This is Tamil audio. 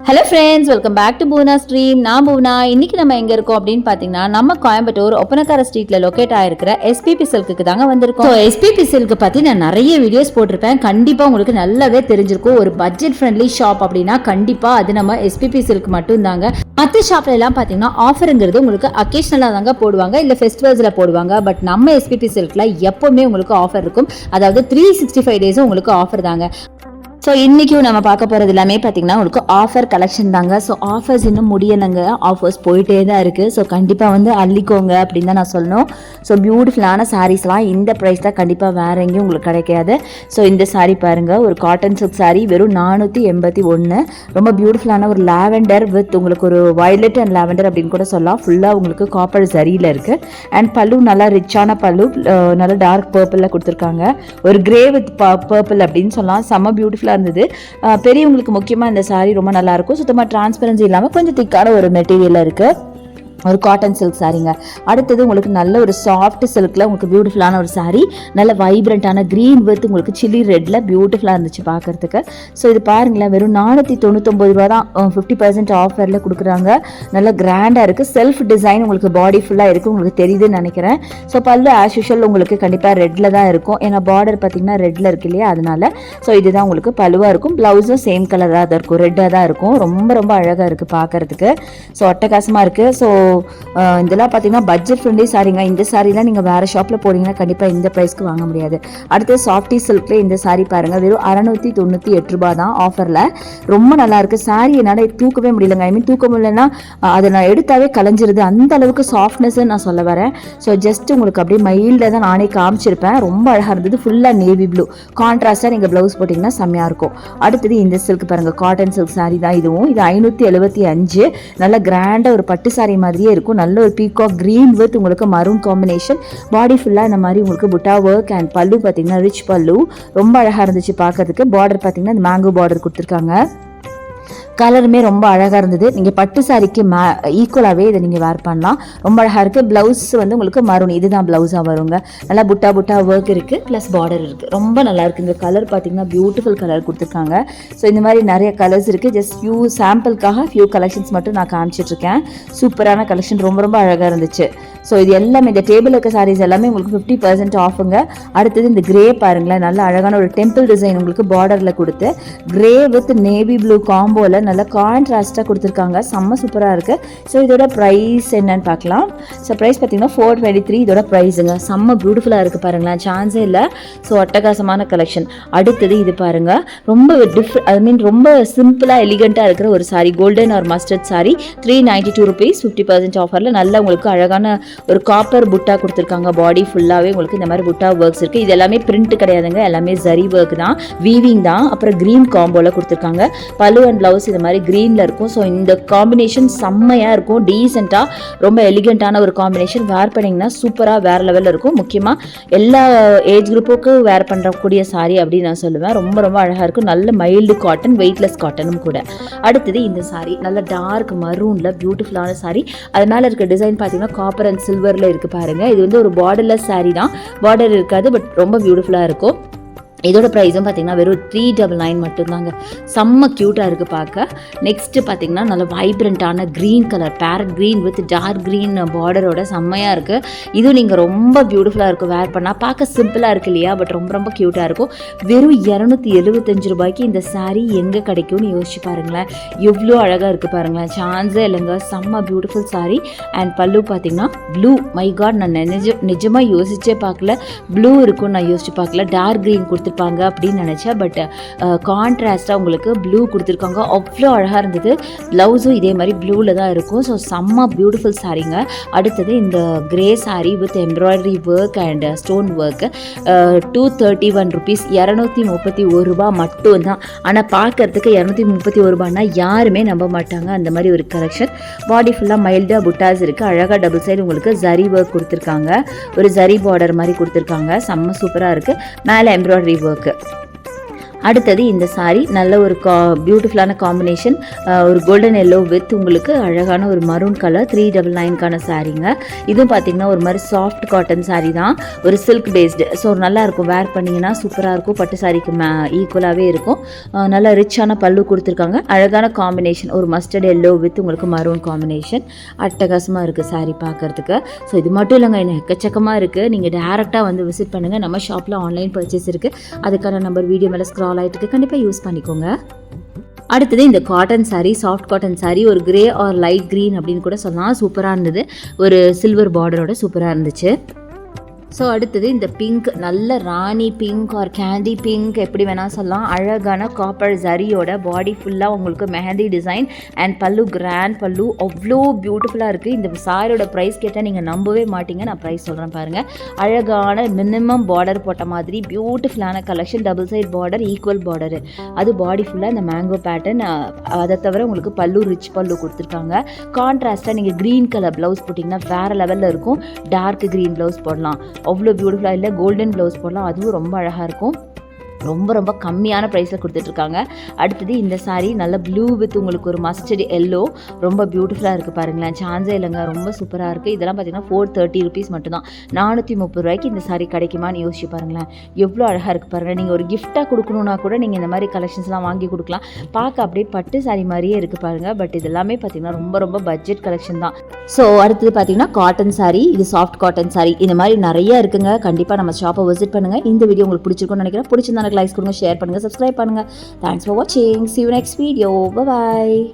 Hello friends, welcome back to Poona stream. நான் பூனா. இன்னைக்கு நம்ம எங்கே இருக்கோம் அப்படின்னு பார்த்தீங்கன்னா, நம்ம கோயம்புத்தூர் ஒப்பனக்கார ஸ்ட்ரீட்டில் லொக்கேட் ஆகிருக்கிற எஸ்பிபி சில்க்கு தாங்க வந்திருக்கோம். எஸ்பிபி சில்க்கு பற்றி நான் நிறைய வீடியோஸ் போட்டிருப்பேன். கண்டிப்பாக உங்களுக்கு நல்லாவே தெரிஞ்சிருக்கும். ஒரு பட்ஜெட் ஃப்ரெண்ட்லி ஷாப் அப்படின்னா கண்டிப்பாக அது நம்ம எஸ்பிபி சில்க் மட்டும் தாங்க. மற்ற ஷாப்ல எல்லாம் பார்த்தீங்கன்னா ஆஃபருங்கிறது உங்களுக்கு அக்கேஷனலாக தாங்க போடுவாங்க, இல்லை ஃபெஸ்டிவல்ஸில் போடுவாங்க. பட் நம்ம எஸ்பிபி சில்கில் எப்போவுமே உங்களுக்கு ஆஃபர் இருக்கும். அதாவது 365 டேஸும் உங்களுக்கு ஆஃபர் தாங்க. ஸோ இன்றைக்கும் நம்ம பார்க்க போகிறது எல்லாமே பார்த்தீங்கன்னா உங்களுக்கு ஆஃபர் கலெக்ஷன் தாங்க. ஸோ ஆஃபர்ஸ் இன்னும் முடியலைங்க, ஆஃபர்ஸ் போயிட்டே தான் இருக்குது. ஸோ கண்டிப்பாக வந்து அள்ளிக்கோங்க அப்படின்னு தான் நான் சொல்லணும். ஸோ பியூட்டிஃபுல்லான சாரீஸ்லாம் இந்த ப்ரைஸ் தான், கண்டிப்பாக வேறு எங்கேயும் உங்களுக்கு கிடைக்காது. ஸோ இந்த சாரீ பாருங்கள், ஒரு காட்டன் சில்க் சாரீ வெறும் 481. ரொம்ப பியூட்டிஃபுல்லான ஒரு லாவெண்டர் வித் உங்களுக்கு ஒரு வயலட் அண்ட் லாவெண்டர் அப்படின்னு கூட சொல்லலாம். ஃபுல்லாக உங்களுக்கு காப்பர் ஜரியில் இருக்குது. அண்ட் பல்லு நல்லா ரிச்சான பல்லு, நல்லா டார்க் பர்பிளில் கொடுத்துருக்காங்க. ஒரு கிரே வித் பர்பிள் அப்படின்னு சொல்லலாம். செம்ம பியூட்டிஃபுல்லாக இருந்தது. பெரியவங்களுக்கு முக்கியமாக இந்த சாரீ ரொம்ப நல்லா இருக்கும். சுத்தமாக டிரான்ஸ்பரன்சி இல்லாமல் கொஞ்சம் திக்கான ஒரு மெட்டீரியல் இருக்கு. ஒரு காட்டன் சில்க் சாரீங்க. அடுத்தது உங்களுக்கு நல்ல ஒரு சாஃப்ட் சில்கில் உங்களுக்கு பியூட்டிஃபுல்லான ஒரு சாரீ, நல்ல வைப்ரண்டான க்ரீன் வித் உங்களுக்கு சில்லி ரெட்டில் பியூட்டிஃபுல்லாக இருந்துச்சு பார்க்குறதுக்கு. ஸோ இது பாருங்களேன், வெறும் 499 ரூபா தான். 50% ஆஃபரில் கொடுக்குறாங்க. நல்ல கிராண்டாக இருக்குது. செல்ஃப் டிசைன் உங்களுக்கு பாடி ஃபுல்லாக இருக்குது, உங்களுக்கு தெரியுதுன்னு நினைக்கிறேன். ஸோ பல்லு ஆஸ் யூஷுவல் உங்களுக்கு கண்டிப்பாக ரெட்டில் தான் இருக்கும். ஏன்னா பார்டர் பார்த்தீங்கன்னா ரெட்டில் இருக்கு இல்லையா, அதனால. ஸோ இதுதான் உங்களுக்கு பல்லுவாக இருக்கும். ப்ளவுஸும் சேம் கலராக தான் இருக்கும், ரெட்டாக தான் இருக்கும். ரொம்ப ரொம்ப அழகாக இருக்குது பார்க்குறதுக்கு. ஸோ அட்டகாசமாக இருக்குது. ஸோ இதெல்லாம் பார்த்தீங்கன்னா பட்ஜெட் ஃப்ரெண்ட்லி சாரீங்க. இந்த சாரீலாம் நீங்கள் வேறு ஷாப்பில் போனீங்கன்னா கண்டிப்பாக இந்த ப்ரைஸ்க்கு வாங்க முடியாது. அடுத்து சாஃப்டி சில்க்ல இந்த சாரீ பாருங்கள், வெறும் 698 ரூபா தான் ஆஃபரில். ரொம்ப நல்லாயிருக்கு சாரீ. என்னால் தூக்கவே முடியலங்க. ஐ மீன் தூக்க முடியலன்னா அதை நான் எடுத்தாவே கலைஞ்சிருது, அந்த அளவுக்கு சாஃப்ட்னஸ் நான் சொல்ல வரேன். ஸோ ஜஸ்ட் உங்களுக்கு அப்படியே மைல்டாக தான் நானே காமிச்சிருப்பேன். ரொம்ப அழகாக இருந்தது. ஃபுல்லாக நேவி ப்ளூ கான்ட்ராஸ்டாக நீங்கள் ப்ளவுஸ் போட்டிங்கன்னா செம்மையாக இருக்கும். அடுத்தது இந்த சில்க் பாருங்கள், காட்டன் சில்க் சாரீ தான் இதுவும். இது 575. நல்ல கிராண்டாக ஒரு பட்டு சாரீ மாதிரியே இருக்கும். நல்ல ஒரு பீகாக் கிரீன் வித் உங்களுக்கு மரூன் காம்பினேஷன். பாடி ஃபுல்லாக இந்த மாதிரி உங்களுக்கு புட்டா ஒர்க். அண்ட் பல்லு பார்த்தீங்கன்னா ரிச் பல்லு, ரொம்ப அழகாக இருந்துச்சு பார்க்கறதுக்கு. பார்டர் பார்த்தீங்கன்னா இந்த மேங்கோ பார்டர் கொடுத்துருக்காங்க. கலருமே ரொம்ப அழகாக இருந்தது. நீங்கள் பட்டு சாரிக்கு ஈக்குவலாகவே இதை நீங்கள் வேர் பண்ணலாம். ரொம்ப அழகாக இருக்குது. ப்ளவுஸ் வந்து உங்களுக்கு மரூன், இதுதான் ப்ளவுஸாக வருங்க. நல்லா புட்டா ஒர்க் இருக்குது, ப்ளஸ் பார்டர் இருக்குது. ரொம்ப நல்லா இருக்குது. இந்த கலர் பார்த்தீங்கன்னா பியூட்டிஃபுல் கலர் கொடுத்துருக்காங்க. ஸோ இந்த மாதிரி நிறைய கலர்ஸ் இருக்குது. ஜஸ்ட் ஃபியூ சாம்பிளுக்காக ஃபியூ கலெக்ஷன்ஸ் மட்டும் நான் காமிச்சிட்ருக்கேன். சூப்பரான கலெக்ஷன், ரொம்ப ரொம்ப அழகாக இருந்துச்சு. ஸோ இது எல்லாமே இந்த டேபிள் இருக்க சாரீஸ் எல்லாமே உங்களுக்கு 50% ஆஃபுங்க. அடுத்தது இந்த கிரே பாருங்களேன், நல்ல அழகான ஒரு டெம்பிள் டிசைன் உங்களுக்கு பார்டரில் கொடுத்து கிரே வித் நேவி ப்ளூ காம்போவில் நல்லா கான்ட்ராஸ்டாக கொடுத்துருக்காங்க. செம்ம சூப்பராக இருக்குது. ஸோ இதோட ப்ரைஸ் என்னன்னு பார்க்கலாம். ஸோ ப்ரைஸ் பார்த்தீங்கன்னா 423 இதோட ப்ரைஸுங்க. செம்ம பியூட்டிஃபுல்லாக இருக்குது பாருங்களேன், சான்ஸே இல்லை. ஸோ அட்டகாசமான கலெக்ஷன். அடுத்தது இது பாருங்கள், ரொம்ப ரொம்ப சிம்பிளாக எலிகண்ட்டாக இருக்கிற ஒரு sari, golden or mustard sari, 392 rupees. 50% ஆஃபரில் நல்ல உங்களுக்கு அழகான ஒரு காப்பர் புட்டா கொடுத்துருக்காங்க. பாடி ஃபுல்லாகவே உங்களுக்கு இந்த மாதிரி புட்டா ஒர்க்ஸ் இருக்குது. இது எல்லாமே பிரிண்ட் கிடையாதுங்க, எல்லாமே ஜரி ஒர்க் தான், வீவிங் தான். அப்புறம் க்ரீன் காம்போவில் கொடுத்துருக்காங்க. பல்லு அண்ட் ப்ளவுஸ் இது மாதிரி க்ரீனில் இருக்கும். ஸோ இந்த காம்பினேஷன் செம்மையாக இருக்கும். டீசெண்டாக ரொம்ப எலிகண்ட்டான ஒரு காம்பினேஷன். வேர் பண்ணிங்கன்னா சூப்பராக வேறு லெவலில் இருக்கும். முக்கியமாக எல்லா ஏஜ் குரூப்புக்கு வேர் பண்ணுறக்கூடிய சாரீ அப்படின்னு நான் சொல்லுவேன். ரொம்ப ரொம்ப அழகாக இருக்கும். நல்ல மைல்டு காட்டன், வெயிட்லெஸ் காட்டனும் கூட. அடுத்தது இந்த சாரீ நல்ல டார்க் மரூனில் பியூட்டிஃபுல்லான சாரீ. அது மேலே இருக்க டிசைன் பார்த்தீங்கன்னா காப்பர் அண்ட் சில்வரில் இருக்குது பாருங்கள். இது வந்து ஒரு பார்டர்லெஸ் சாரீ தான், பார்டர் இருக்காது, பட் ரொம்ப பியூட்டிஃபுல்லாக இருக்கும். இதோட ப்ரைஸும் பார்த்தீங்கன்னா வெறும் 399 மட்டும்தாங்க. செம்ம க்யூட்டாக இருக்குது பார்க்க. நெக்ஸ்ட்டு பார்த்தீங்கன்னா நல்ல வைப்ரண்ட்டான green colour, parrot green with dark green பார்டரோட செம்மையாக இருக்குது. இதுவும் நீங்கள் ரொம்ப பியூட்டிஃபுல்லாக இருக்கும் வேர் பண்ணால். பார்க்க சிம்பிளாக இருக்குது இல்லையா, பட் ரொம்ப ரொம்ப க்யூட்டாக இருக்கும். வெறும் 275 ரூபாய்க்கு இந்த சாரீ எங்கே கிடைக்கும்னு யோசிச்சு பாருங்களேன். எவ்வளோ அழகாக இருக்குது பாருங்களேன், சான்ஸே இல்லைங்க. செம்ம பியூட்டிஃபுல் சாரீ. அண்ட் பல்லு பார்த்தீங்கன்னா ப்ளூ. மை காட், நான் நிஜமாக யோசிச்சே பார்க்கல ப்ளூ இருக்கும்னு நான் யோசிச்சு பார்க்கல. டார்க் க்ரீன் கொடுத்துருப்பாங்க அப்படின்னு நினச்சேன், பட் கான்ட்ராஸ்டாக உங்களுக்கு ப்ளூ கொடுத்துருக்காங்க. அவ்வளோ அழகாக இருந்தது. ப்ளவுஸும் இதே மாதிரி ப்ளூவில் தான் இருக்கும். ஸோ செம்ம பியூட்டிஃபுல் சாரீங்க. அடுத்தது இந்த grey sari with embroidery work and stone work, 231 rupees. 231 ரூபா மட்டும்தான். ஆனால் பார்க்கறதுக்கு 231 ரூபான்னா யாருமே நம்ப மாட்டாங்க. அந்த மாதிரி ஒரு கலெக்ஷன். பாடி ஃபுல்லாக மைல்டாக புட்டாஸ் இருக்குது. அழகாக டபுள் சைடு உங்களுக்கு ஜரி ஒர்க் கொடுத்துருக்காங்க. ஒரு ஜரி பார்டர் மாதிரி கொடுத்துருக்காங்க. செம்ம சூப்பராக இருக்குது. மேலே எம்ப்ராய்டரி ஒர்க்கு. அடுத்தது இந்த saree நல்ல ஒரு பியூட்டிஃபுல்லான காம்பினேஷன், ஒரு கோல்டன் எல்லோ வித் உங்களுக்கு அழகான ஒரு மரூன் கலர் 399க்கான சாரீங்க. இதுவும் பார்த்தீங்கன்னா ஒரு மாதிரி சாஃப்ட் காட்டன் saree தான், ஒரு சில்க் பேஸ்டு. ஸோ நல்லா இருக்கும், வேர் பண்ணிங்கன்னா சூப்பராக இருக்கும், பட்டு சாரிக்கு ஈக்குவலாகவே இருக்கும். நல்லா ரிச்சான பல்லு கொடுத்துருக்காங்க, அழகான காம்பினேஷன் ஒரு மஸ்டர்ட் எல்லோ வித் உங்களுக்கு மரூன் காம்பினேஷன். அட்டகாசமாக இருக்குது saree பார்க்குறதுக்கு. ஸோ இது மட்டும் இல்லைங்க, இன்னும் எக்கச்சக்கமாக இருக்குது. நீங்கள் டேரெக்டாக வந்து விசிட் பண்ணுங்கள். நம்ம ஷாப்பில் ஆன்லைன் பர்ச்சேஸ் இருக்குது, அதுக்கான நம்பர் வீடியோ மேலே ஸ்க்ரால் ஆகிட்டு கண்டிப்பாக யூஸ் பண்ணிக்கோங்க. அடுத்தது இந்த cotton saree, soft cotton saree, ஒரு கிரே ஆர் லைட் க்ரீன் அப்படின்னு கூட சொல்லலாம். சூப்பராக இருந்தது, ஒரு சில்வர் பார்டரோட சூப்பராக இருந்துச்சு. ஸோ அடுத்தது இந்த பிங்க், நல்ல ராணி பிங்க் ஆர் கேண்டி பிங்க் எப்படி வேணால் சொல்லலாம். அழகான காப்பர் ஜரியோட பாடி ஃபுல்லாக உங்களுக்கு மெஹந்தி டிசைன் அண்ட் பல்லு, கிராண்ட் பல்லு, அவ்வளோ பியூட்டிஃபுல்லாக இருக்குது. இந்த சாரியோட ப்ரைஸ் கேட்டால் நீங்கள் நம்பவே மாட்டீங்க, நான் ப்ரைஸ் சொல்கிறேன் பாருங்கள். அழகான மினிமம் பார்டர் போட்ட மாதிரி பியூட்டிஃபுல்லான collection, double side border, equal border, அது பாடி ஃபுல்லாக இந்த மேங்கோ பேட்டர்ன். அதை தவிர உங்களுக்கு பல்லு ரிச் பல்லு கொடுத்துருக்காங்க. கான்ட்ராஸ்ட்டாக நீங்கள் க்ரீன் கலர் ப்ளவுஸ் போட்டிங்கன்னா வேறு லெவலில் இருக்கும். டார்க் க்ரீன் ப்ளவுஸ் போடலாம், அவ்வளோ பியூட்டிஃபுல்லாக இல்லை. கோல்டன் ப்ளவுஸ் போடலாம், அதுவும் ரொம்ப அழகாக இருக்கும். ரொம்ப ரொம்ப கம்மியான ப்ரைஸில் கொடுத்துட்ருக்காங்க. அடுத்தது இந்த saree நல்ல ப்ளூ வித் உங்களுக்கு ஒரு மஸ்டர்ட் எல்லோ, ரொம்ப பியூட்டிஃபுல்லாக இருக்குது பாருங்களேன், சான்ஸே இல்லைங்க, ரொம்ப சூப்பராக இருக்குது. இதெல்லாம் பார்த்தீங்கன்னா 430 rupees மட்டும்தான். 430 ரூபாய்க்கு இந்த saree கிடைக்குமான்னு யோசிச்சு பாருங்களேன், எவ்வளோ அழகாக இருக்குது பாருங்கள். நீங்கள் ஒரு கிஃப்ட்டாக கொடுக்கணுன்னா கூட நீங்கள் இந்த மாதிரி கலெக்ஷன்ஸ்லாம் வாங்கி கொடுக்கலாம். பார்க்க அப்படியே பட்டு saree மாதிரியே இருக்குது பாருங்கள். பட் இது எல்லாமே பார்த்தீங்கன்னா ரொம்ப ரொம்ப பட்ஜெட் கலெக்ஷன் தான். ஸோ அடுத்தது பார்த்தீங்கன்னா காட்டன் saree, இது சாஃப்ட் காட்டன் saree, இந்த மாதிரி நிறைய இருக்குங்க. கண்டிப்பாக நம்ம ஷாப்பை விசிட் பண்ணுங்கள். இந்த வீடியோ உங்களுக்கு பிடிச்சிருக்கும்னு நினைக்கிறேன். பிடிச்சிருந்தா லைக்ஸ் கொடுங்க, ஷேர் பண்ணுங்கள், சப்ஸ்கிரைப் பண்ணுங்கள். தேங்க்ஸ் ஃபார் வாட்சிங். See you next video. Bye bye.